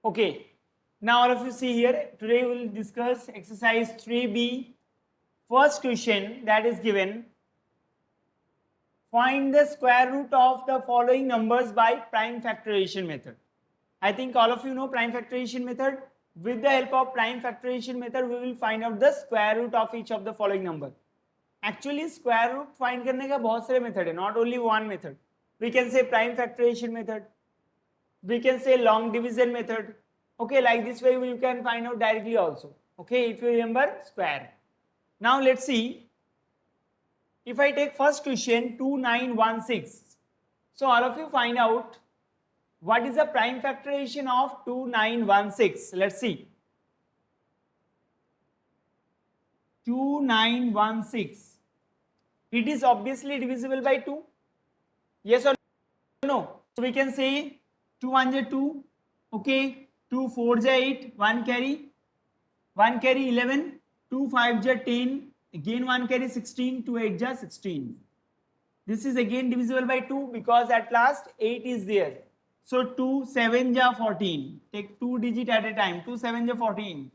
Okay, now all of you see here, today we will discuss exercise 3B. First question that is given, find the square root of the following numbers by prime factorization method. I think all of you know prime factorization method. With the help of prime factorization method, we will find out the square root of each of the following number. Actually, square root find करने का बहुत सारे method है, not only one method. We can say prime factorization method. We can say long division method. Okay, like this way you can find out directly also. Okay, if you remember square. Now let's see. If I take first question 2916. So all of you find out what is the prime factorization of 2916. Let's see. 2916. It is obviously divisible by 2. Yes or no? So we can say 2 1 is 2. Okay. 2 4 is 8. 1 carry. 1 carry 11. 2 5 is 10. Again 1 carry 16. 2 8 is 16. This is again divisible by 2 because at last 8 is there. So 2 7 is 14. Take 2 digit at a time. 2 7 is 14.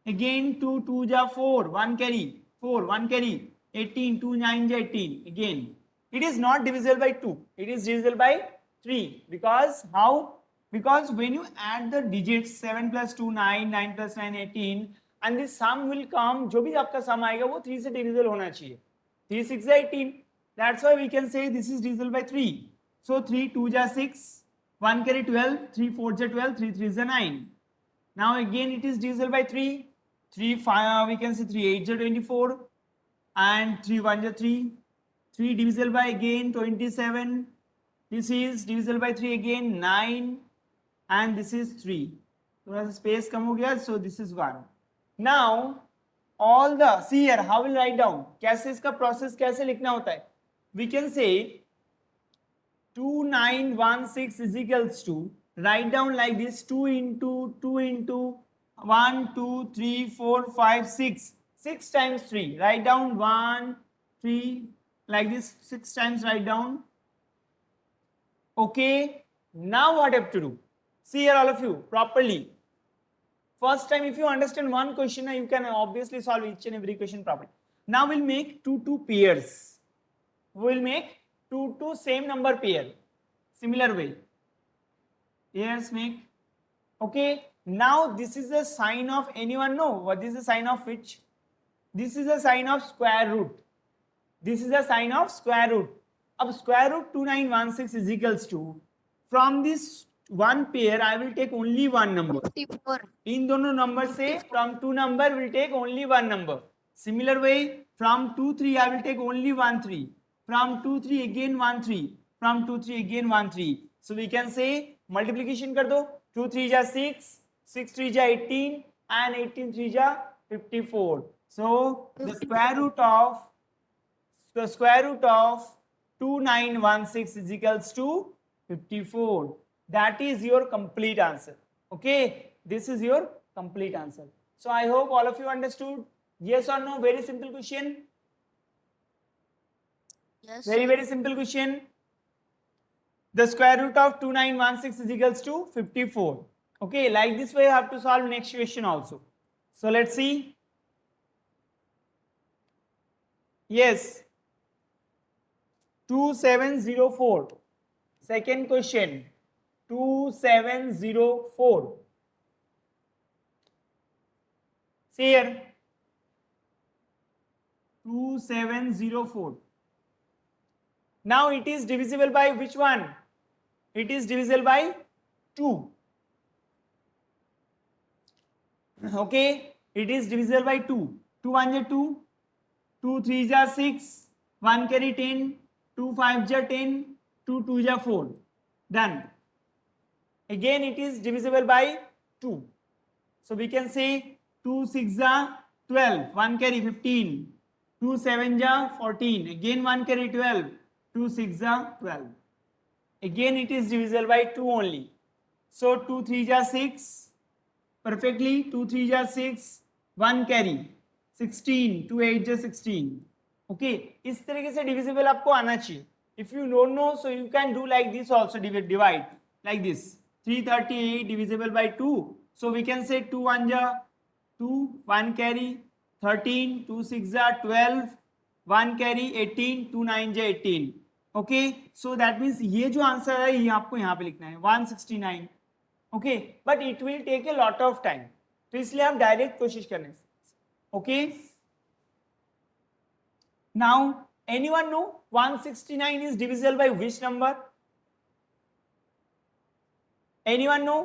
Again 2 2 is 4. 1 carry. 4 1 carry. 18. 2 9 is 18. Again. It is not divisible by 2. It is divisible by 3. Because how? Because when you add the digits 7 plus 2 9, 9 plus 9 18, and the sum will come, जो भी आपका sum आएगा वो 3 से divisible होना चाहिए. 3 6 is 18. That's why we can say this is divisible by 3. So 3 2 is 6. 1 carry 12. 3 4 is 12. 3 3 is 9. Now again it is divisible by 3. 3 5 we can say 3 8 is 24. And 3 1 is 3. 3 divisible by again 27. This is divisible by 3 again 9. And this is 3. थोड़ा सा space कम हो गया, so this is 1. Now all the, see here, how will write down? कैसे इसका process कैसे लिखना होता है? We can say 2916 is equals to, write down like this, 2 into 2 into 1 2 3 4 5 6. 6 times 3, write down 1 3 like this, 6 times write down. Okay, now what I have to do? See here all of you properly. First time if you understand one question, you can obviously solve each and every question properly. Now we'll make 2 pairs. We will make 2 same number pair. Similar way. Yes, make. Okay. Now this is the sign of, anyone know what is the sign of which? This is the sign of square root. This is the sign of square root. अब square root 2916 is equals to, from this one pair I will take only one number. 54. इन दोनों number से from two number will take only one number. Similar way, from 2 3 I will take only 1 3. From 2 3 again 1 3. From 2 3 again 1 3. So we can say multiplication कर दो. 2 3 जा 6, 6 3 जा 18, and 18 3 जा 54. So the square root of 2916 is equals to 54. That is your complete answer. Okay, this is your complete answer. So I hope all of you understood. Yes or no? Very simple question. Yes. Very simple question. The square root of 2916 is equals to 54. Okay, like this way you have to solve next question also. So let's see. Yes. 2704. Second question. 2704. See here. 2704. Now it is divisible by which one? It is divisible by 2. Okay, it is divisible by 2. 2 1 is 2. 2 3 is 6. 1 carry 10. 2 5 is 10. 2 2 is 4. Done. Again it is divisible by 2. So we can say 2 6 is 12. 1 carry 15. 2 7 is 14. Again 1 carry 12. 2 6 is 12. Again it is divisible by 2 only. So 2 3 is 6. Perfectly. 2 3 is 6. 1 carry 16. 2 8 is 16. Okay. इस तरीके से divisible आपको आना चाहिए. If you don't know, so you can do like this also, divide like this. 338 divisible by 2. So we can say 2 1 ja 2, 1 carry 13, 2 6 ja 12, 1 carry 18, 2 9 ja 18. Okay, so that means ये जो answer है ये आपको यहाँ पे लिखना है 169. Okay, but it will take a lot of time, तो इसलिए आप डायरेक्ट कोशिश करने. Okay, now anyone know 169 is divisible by which number? Anyone know?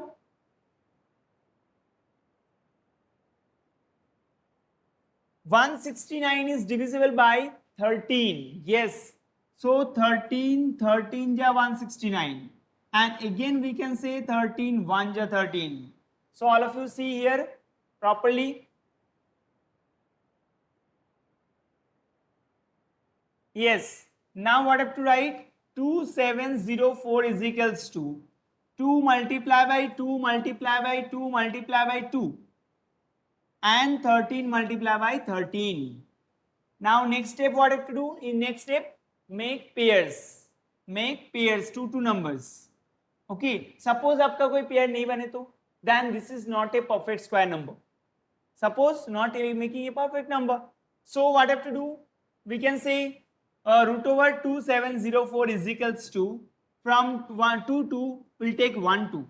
One 169 is divisible by 13. Yes. So 13 ja 169. And again we can say 13 1 ja 13. So all of you see here properly. Yes. Now what I have to write? 2704 is equals to 2 multiply by 2 multiply by 2 multiply by 2. And 13 multiply by 13. Now next step what I have to do? In next step, make pairs. Make pairs, two numbers. Okay, suppose आपका कोई pair नहीं बने तो then this is not a perfect square number. Suppose not making a perfect number. So what I have to do? We can say root over 2704 is equals to, from 1 to 2 we'll take 1 2.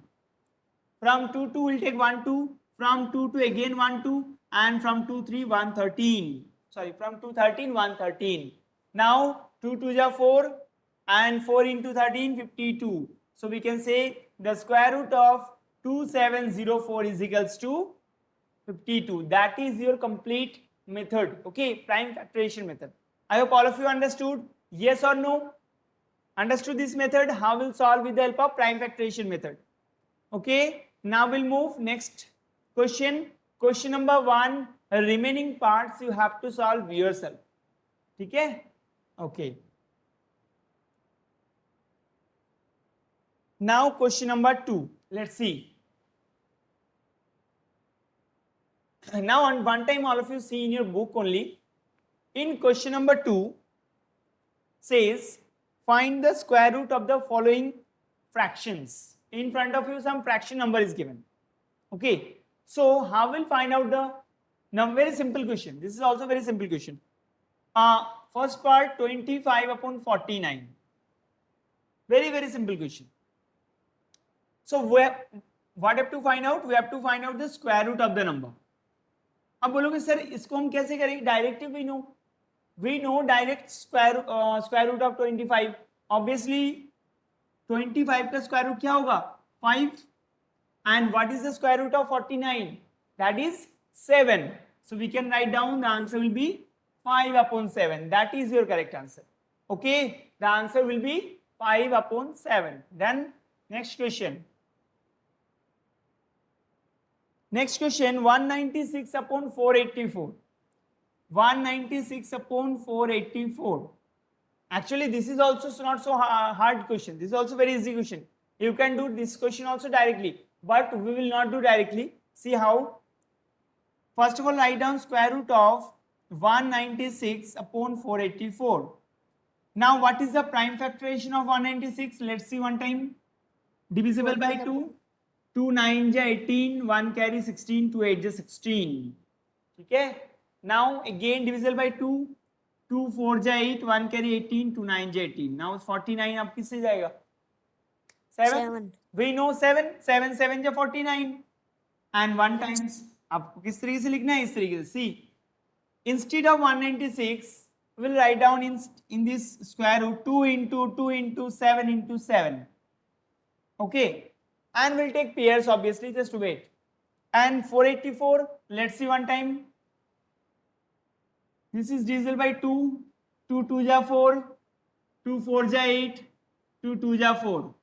From 2 2 we'll take 1 2. From 2 to again 1 2, and from 2 3 1 13. Sorry, from 2 13 1 13. Now 2 2 ja 4 and 4 into 13 52. So we can say the square root of 2704 is equals to 52. That is your complete method. Okay, prime factorization method. I hope all of you understood. Yes or no? Understood this method? How we'll solve with the help of prime factorization method? Okay, now we'll move next question. Question number 1, remaining parts you have to solve yourself. Okay? Okay. Now question number 2. Let's see. Now on one time all of you see in your book only. In question number 2 says find the square root of the following fractions. In front of you some fraction number is given. Okay. So how will find out the number? Very simple question. This is also very simple question. First part 25 upon 49. Very simple question. So what have to find out? We have to find out the square root of the number. अब बोलोगे sir इसको हम कैसे करेंगे? Directly we know direct square root of 25. Obviously 25 का square root क्या होगा? 5. And what is the square root of 49? That is 7. So we can write down the answer will be 5 upon 7. That is your correct answer. Okay, the answer will be 5 upon 7. Then next question. Next question, 196 upon 484. 196 upon 484. Actually, this is also not so hard question. This is also very easy question. You can do this question also directly, but we will not do directly. See how? First of all, write down square root of 196 upon 484. Now, what is the prime factorization of 196? Let's see one time. Divisible by 2. 2 9 ja 18, 1 carry 16, 2 8 ja 16. Okay. Now again divisible by 2. 2 4 ja 8, 1 carry 18, 2 9 ja 18. Now 49 अब किससे जाएगा? 7. We know 7. 7 7 ja 49. And 1 times. आपको किस तरीके से लिखना है? इस तरीके से. See, instead of 196, we'll write down in this square root 2 into 7 into 7. Okay. And we'll take pairs obviously, just wait. And 484, let's see one time. This is divisible by 2. 2 2 ja 4. 2 4 ja 8. 2 2 ja 4.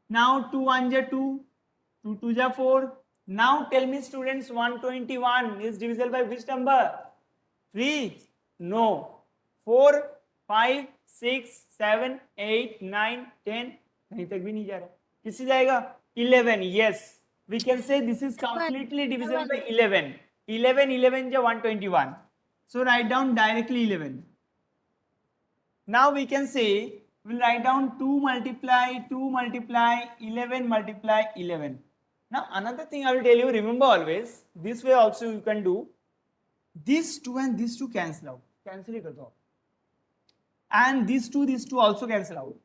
Now 2 1 ja 2. 2 2 ja 4. Now tell me students, 121 is divisible by which number? 3? No. 4, 5, 6, 7, 8, 9, 10. कहीं तक भी नहीं जा रहा. किससे जाएगा? 11. Yes. We can say this is completely divisible by 11. 11 ja 121. So write down directly 11. Now we can say we'll write down 2 multiply 2 multiply 11 multiply 11. Now another thing I will tell you, remember always, this way also you can do. These two and these two cancel out. Cancel it out. And these two also cancel out.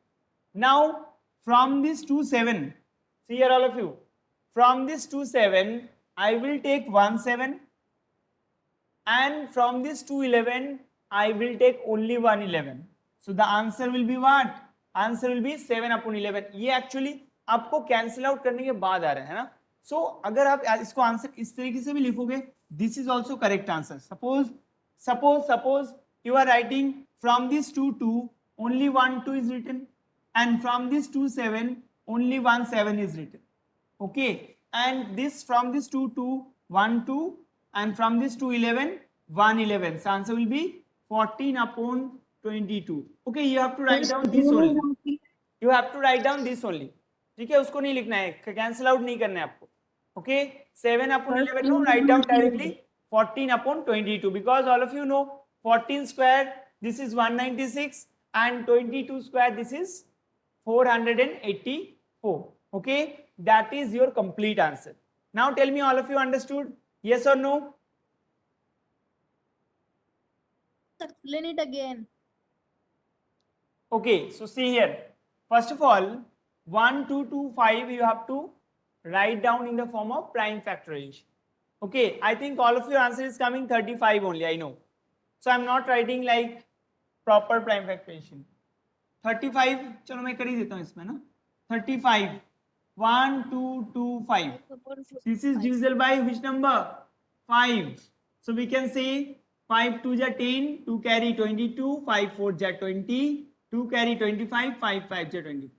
Now from this 2 7, see here all of you, from this 2 7 I will take 1 7, and from this 2 11 I will take only 1 11. So the answer will be what? Answer will be 7 upon 11. ये actually आपको cancel out करने के बाद आ रहा है ना. So अगर आप इसको आंसर इस तरीके से भी लिखोगे, this is also correct answer. Suppose you are writing from this 2 2 only 1 2 is written, and from this 2 7 only 1 7 is written. Okay, and this from this 2 2 1 2, and from this 2 11 1 11. So answer will be 14 upon 22. Okay, you have to write down this only. You have to write down this only. ठीक है, उसको नहीं लिखना है, cancel out नहीं करना है आपको. Okay, 7 upon 11 no, write down directly 14 upon 22, because all of you know 14 square this is 196 and 22 square this is 484. Okay, that is your complete answer. Now tell me, all of you understood? Yes or no? Explain it again. Okay, so see here. First of all, 1 2 2 5 you have to write down in the form of prime factorization. Okay, I think all of your answer is coming 35 only, I know. So I'm not writing like proper prime factorization. 35, चलो मैं कर ही देता हूँ इसमें ना. 35, 1 2 2 5. This is divisible by which number? 5. So we can say 5 2 ja 10, 2 carry 22, 5 4 ja 20, 2 carry 25, 5 5 ja 20.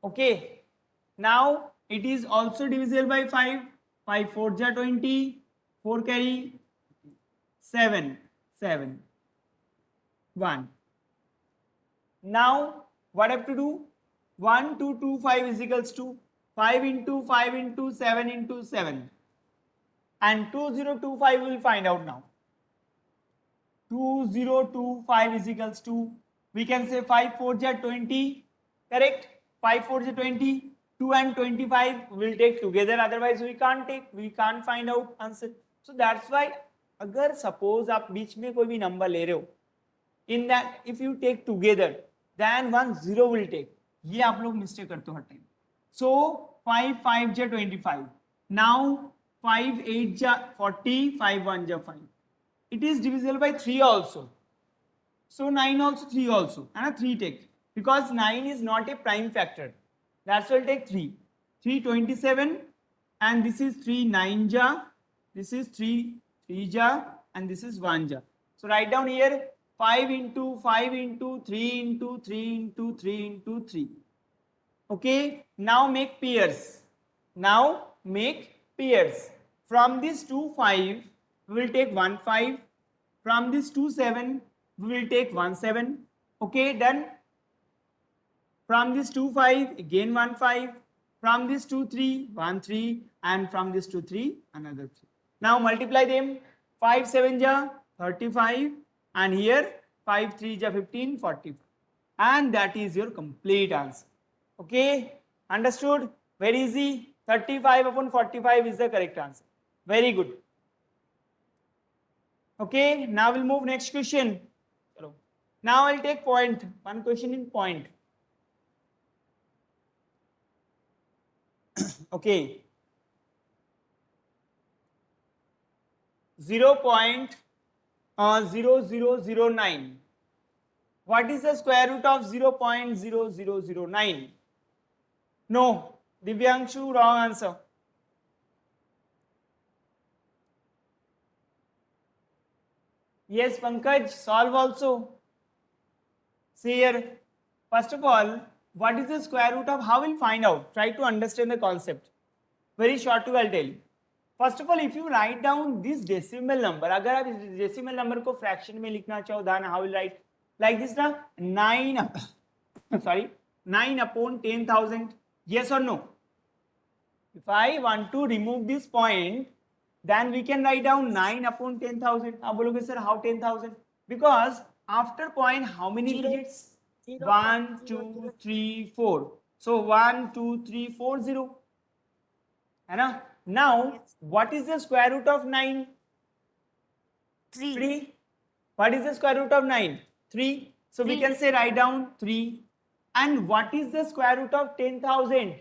Okay, now it is also divisible by 5. 5 4 ja 20, 4 carry 7 7 1. Now what I have to do? 1 2 2 5 is equals to 5 into 5 into 7 into 7, and 2025 we will find out now. 2025 is equals to, we can say 5 4 ja 20, correct? 5 4 ja 20, 2 and 25 will take together, otherwise we can't find out answer. So that's why अगर suppose आप बीच में कोई भी number ले रहे हो, in that if you take together then 1 0 will take. ये आप लोग mistake करते हो हर time. So 5 5 ja 25. Now 5 8 ja 40, 5 1 ja 5. It is divisible by 3 also. So 9 also, 3 also, and a 3 take, because 9 is not a prime factor. That's why I'll take 3. 3 27, and this is 3 9 ja, this is 3 3 ja, and this is 1 ja. So write down here 5 into 5 into 3 into 3 into 3 into 3. Okay, now make pairs. Now make pairs. From this 2 5 we will take 1 5. From this 2 7 we will take 1 7. Okay, done. From this 2 5 again 1 5. From this 2 3 1 3, and from this 2 3 another 3. Now multiply them. 5 7 ja 35, and here 5 3 ja 15, 45, and that is your complete answer. Okay, understood? Very easy. 35 upon 45 is the correct answer. Very good. Okay, now we'll move next question. Now I'll take point, one question in point. Okay, 0.0009. What is the square root of 0.0009? No, Divyanshu, wrong answer. Yes, Pankaj, solve also. See here, first of all, what is the square root of? How we'll find out? Try to understand the concept. Very short I'll tell you. First of all, if you write down this decimal number, अगर आप इस decimal number को fraction में लिखना चाहो, then how will write? Like this ना, 9 sorry, 9 upon 10,000. Yes or no? If I want to remove this point, then we can write down 9 upon 10,000. आप बोलोगे sir, how 10,000? Because after point, how many digits? 1 2 3 4. So 1 2 3 4 0 है ना. Now Yes. what is the square root of 9? 3. 3. What is the square root of 9? 3. So we 3. can say write down 3. And what is the square root of 10,000?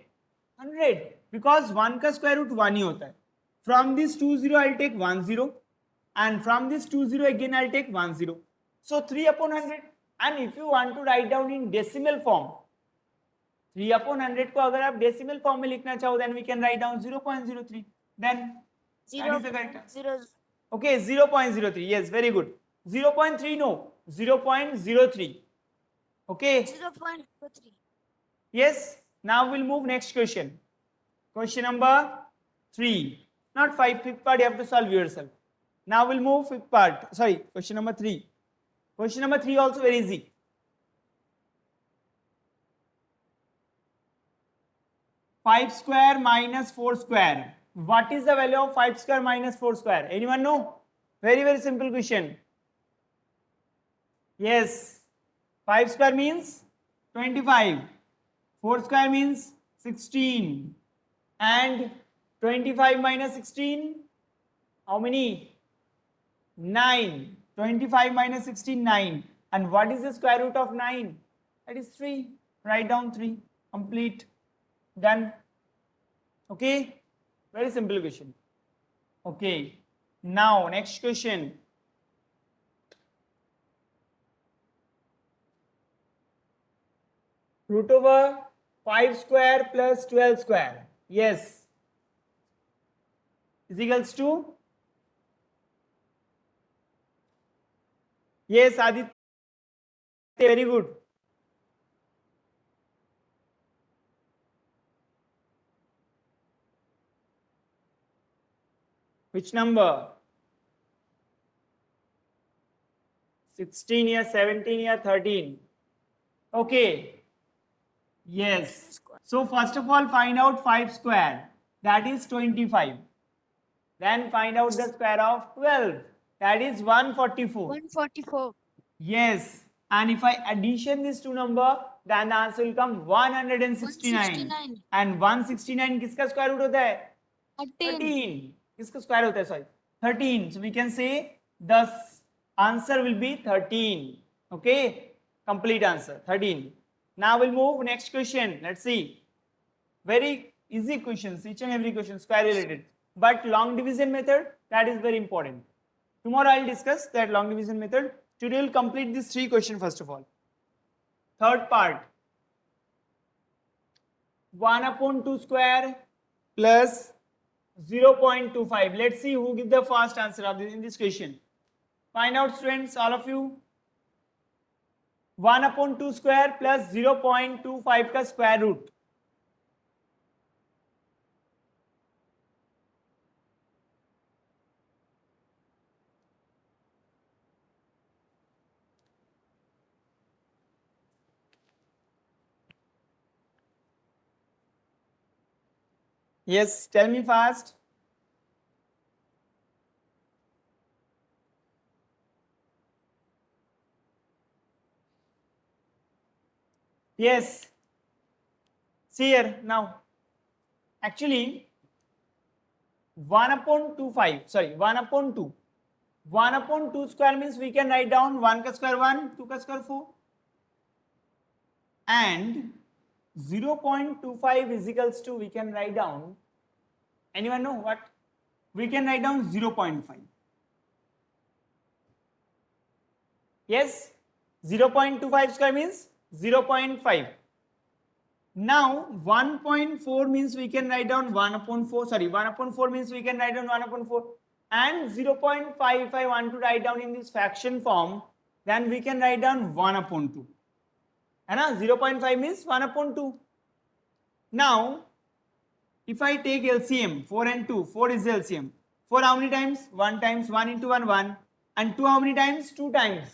100. Because 1 का square root 1 ही होता है. From this 2 0 I'll take 1 0. And from this 2 0 again I'll take 1 0. So 3 upon 100. And if you want to write down in decimal form, 3 upon 100 को अगर आप decimal form में लिखना चाहो, then we can write down 0.03. Then that is the correct answer. 0. Okay, 0.03. Yes, very good. 0.3 no, 0.03. Okay. 0.03. Yes. Now we'll move next question. Question number 3. Not 5. Fifth part you have to solve yourself. Now we'll move fifth part. Sorry, question number 3. Question number 3 also very easy. Five square minus 4 square. What is the value of 5 square minus 4 square? Anyone know? Very, very simple question. Yes. 5 square means 25. 4 square means 16. And 25 minus 16, how many? 9. 25 minus 16, 9. And what is the square root of 9? That is 3. Write down 3. Complete. Done. Okay. Very simple question. Okay. Now next question. Root over 5 square plus 12 square. Yes. Is equals to? Yes, Aditya. Very good. Which number? 16 या 17 या 13? Okay. Yes. So first of all find out 5 square. That is 25. Then find out the square of 12. That is 144. 144. Yes. And if I addition these two number, then the answer will come 169. 169. And 169 किसका square root होता है? 13. किसका square होता है? Sorry. 13. So we can say the answer will be 13. Okay. Complete answer. 13. Now we'll move next question. Let's see. Very easy questions. Each and every question square related. But long division method, that is very important. Tomorrow I'll discuss that long division method. Today we'll complete these 3 questions first of all. Third part. 1 upon 2 square plus 0.25. Let's see who gives the first answer of this in this question. Find out, students, all of you. 1 upon 2 square plus 0.25 का square root. Yes, tell me fast. Yes. See here now. Actually, 1 upon 2 5. Sorry, 1 upon 2. 1 upon 2 square means we can write down 1 ka square 1, 2 ka square 4. And 0.25 is equals to, we can write down, anyone know what? We can write down 0.5. Yes, 0.25 square means 0.5. Now 1.4 means we can write down 1 upon 4. Sorry, 1 upon 4 means we can write down 1 upon 4. And 0.5 if I want to write down in this fraction form, then we can write down 1 upon 2. And 0.5 means 1 upon 2. Now, if I take LCM, 4 and 2, 4 is the LCM. 4 how many times? 1 times, 1 into 1, 1. And 2 how many times? 2 times.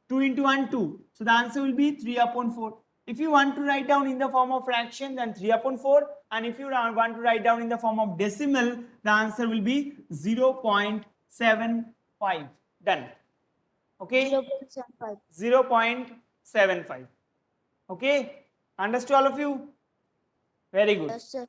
2 into 1, 2. So the answer will be 3 upon 4. If you want to write down in the form of fraction, then 3 upon 4. And if you want to write down in the form of decimal, the answer will be 0.75. Done. Okay? 0.75. 0.75. Okay, understood all of you? Very good. Yes, sir.